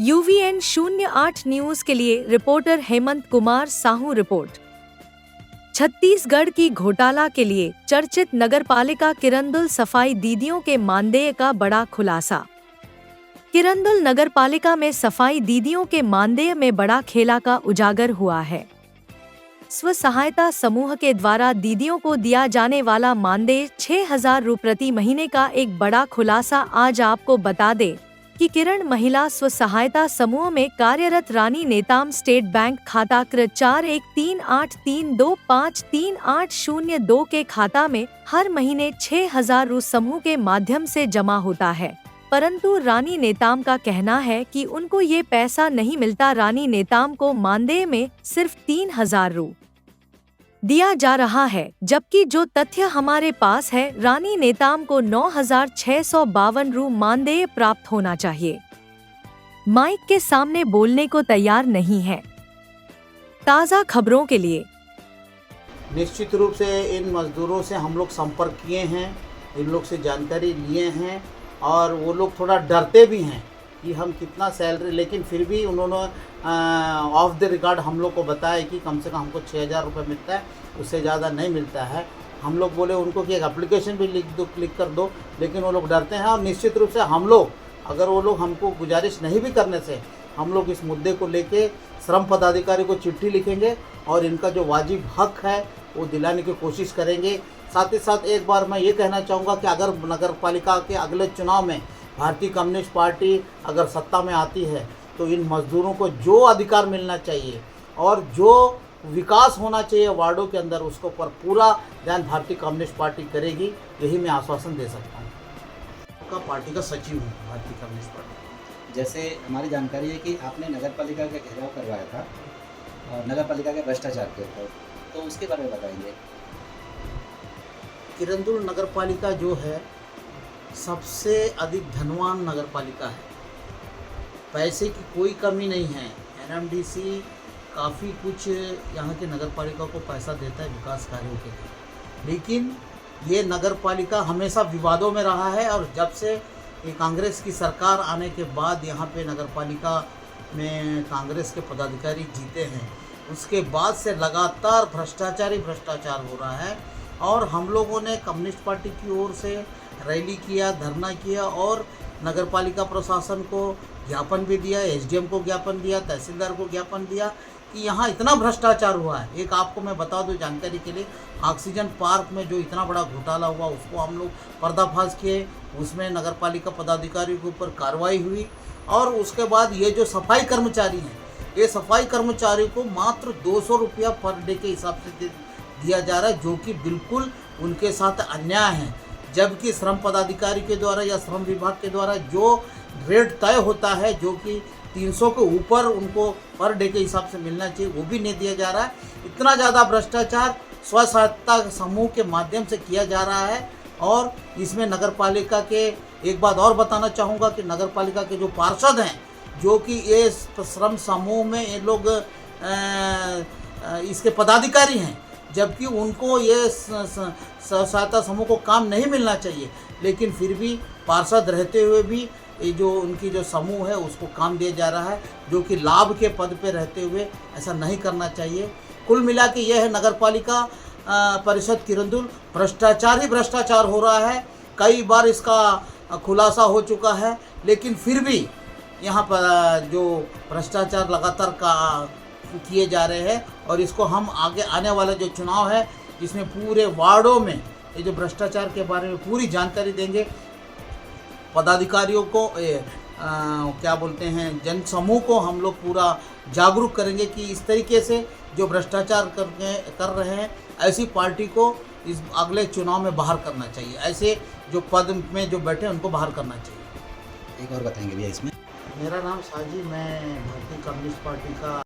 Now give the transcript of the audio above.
UVN 08 news के लिए reporter Hemant Kumar Sahu report. Chhattisgarh की घोटाला के लिए चर्चित नगरपालिका किरंदुल सफाई दीदियों के मानदेय का बड़ा खुलासा। किरंदुल नगरपालिका में सफाई दीदियों के मानदेय में बड़ा खेला का उजागर हुआ है। स्व सहायता समूह के द्वारा दीदियों को दिया जाने वाला मानदेय 6,000 रुपये प्रति महीने का एक बड़ा खुलासा आज आपको बता दें कि किरण महिला स्व सहायता समूह में कार्यरत रानी नेताम स्टेट बैंक खाता कृ 413832533802 के खाता में हर महीने 6,000 रु समूह के माध्यम से जमा होता है, परंतु रानी नेताम का कहना है कि उनको ये पैसा नहीं मिलता। रानी नेताम को मानदेय में सिर्फ 3,000 रु दिया जा रहा है, जबकि जो तथ्य हमारे पास है, रानी नेताम को 9,652 रु मानदेय प्राप्त होना चाहिए। माइक के सामने बोलने को तैयार नहीं है। ताज़ा खबरों के लिए निश्चित रूप से इन मजदूरों से हम लोग संपर्क किए हैं, इन लोग से जानकारी लिए हैं और वो लोग थोड़ा डरते भी हैं कि हम कितना सैलरी, लेकिन फिर भी उन्होंने ऑफ द रिकॉर्ड हम लोग को बताया कि कम से कम हमको 6,000 रुपये मिलता है, उससे ज़्यादा नहीं मिलता है। हम लोग बोले उनको कि एक एप्लीकेशन भी लिख दो, क्लिक कर दो, लेकिन वो लोग डरते हैं। और निश्चित रूप से हम लोग, अगर वो लोग हमको गुजारिश नहीं भी करने से, हम लोग इस मुद्दे को लेके श्रम पदाधिकारी को चिट्ठी लिखेंगे और इनका जो वाजिब हक है वो दिलाने की कोशिश करेंगे। साथ ही साथ एक बार मैं ये कहना चाहूँगा कि अगर नगर पालिका के अगले चुनाव में भारतीय कम्युनिस्ट पार्टी अगर सत्ता में आती है तो इन मजदूरों को जो अधिकार मिलना चाहिए और जो विकास होना चाहिए वार्डों के अंदर, उसको पर पूरा ध्यान भारतीय कम्युनिस्ट पार्टी करेगी, यही मैं आश्वासन दे सकता हूँ। का पार्टी का सचिव हूँ भारतीय कम्युनिस्ट पार्टी। जैसे हमारी जानकारी है कि आपने नगर पालिका का घेराव करवाया था और नगर पालिका के भ्रष्टाचार के ऊपर, तो उसके बारे में बताएंगे। किरंदुल नगर पालिका जो है सबसे अधिक धनवान नगर पालिका है, पैसे की कोई कमी नहीं है। NMDC काफ़ी कुछ यहाँ के नगर पालिका को पैसा देता है विकास कार्यों के लिए, लेकिन ये नगर पालिका हमेशा विवादों में रहा है। और जब से ये कांग्रेस की सरकार आने के बाद यहाँ पे नगर पालिका में कांग्रेस के पदाधिकारी जीते हैं, उसके बाद से लगातार भ्रष्टाचार हो रहा है। और हम लोगों ने कम्युनिस्ट पार्टी की ओर से रैली किया, धरना किया और नगर पालिका प्रशासन को ज्ञापन भी दिया, SDM को ज्ञापन दिया, तहसीलदार को ज्ञापन दिया कि यहाँ इतना भ्रष्टाचार हुआ है। एक आपको मैं बता दूं जानकारी के लिए, ऑक्सीजन पार्क में जो इतना बड़ा घोटाला हुआ उसको हम लोग पर्दाफाश किए, उसमें नगर पालिका पदाधिकारी के ऊपर कार्रवाई हुई। और उसके बाद ये जो सफाई कर्मचारी हैं, ये सफाई कर्मचारी को मात्र 200 रुपया पर डे के हिसाब से दिया जा रहा है, जो कि बिल्कुल उनके साथ अन्याय है। जबकि श्रम पदाधिकारी के द्वारा या श्रम विभाग के द्वारा जो रेट तय होता है, जो कि 300 के ऊपर उनको पर डे के हिसाब से मिलना चाहिए, वो भी नहीं दिया जा रहा है। इतना ज़्यादा भ्रष्टाचार स्व सहायता समूह के माध्यम से किया जा रहा है। और इसमें नगर पालिका के, एक बात और बताना चाहूँगा कि नगर पालिका के जो पार्षद हैं, जो कि ये श्रम समूह में ये लोग इसके पदाधिकारी हैं, जबकि उनको ये सहायता समूह को काम नहीं मिलना चाहिए, लेकिन फिर भी पार्षद रहते हुए भी ये जो उनकी जो समूह है उसको काम दिया जा रहा है, जो कि लाभ के पद पे रहते हुए ऐसा नहीं करना चाहिए। कुल मिला के यह है नगर पालिका परिषद किरंदुल, भ्रष्टाचार ही भ्रष्टाचार हो रहा है। कई बार इसका खुलासा हो चुका है, लेकिन फिर भी यहाँ पर जो भ्रष्टाचार लगातार किए जा रहे हैं। और इसको हम आगे आने वाला जो चुनाव है, इसमें पूरे वार्डों में ये जो भ्रष्टाचार के बारे में पूरी जानकारी देंगे। पदाधिकारियों को क्या बोलते हैं, जन समूह को हम लोग पूरा जागरूक करेंगे कि इस तरीके से जो भ्रष्टाचार कर रहे हैं, ऐसी पार्टी को इस अगले चुनाव में बाहर करना चाहिए। ऐसे जो पद में जो बैठे उनको बाहर करना चाहिए। एक और बताएंगे भैया इसमें। मेरा नाम साजी, मैं भारतीय कम्युनिस्ट पार्टी का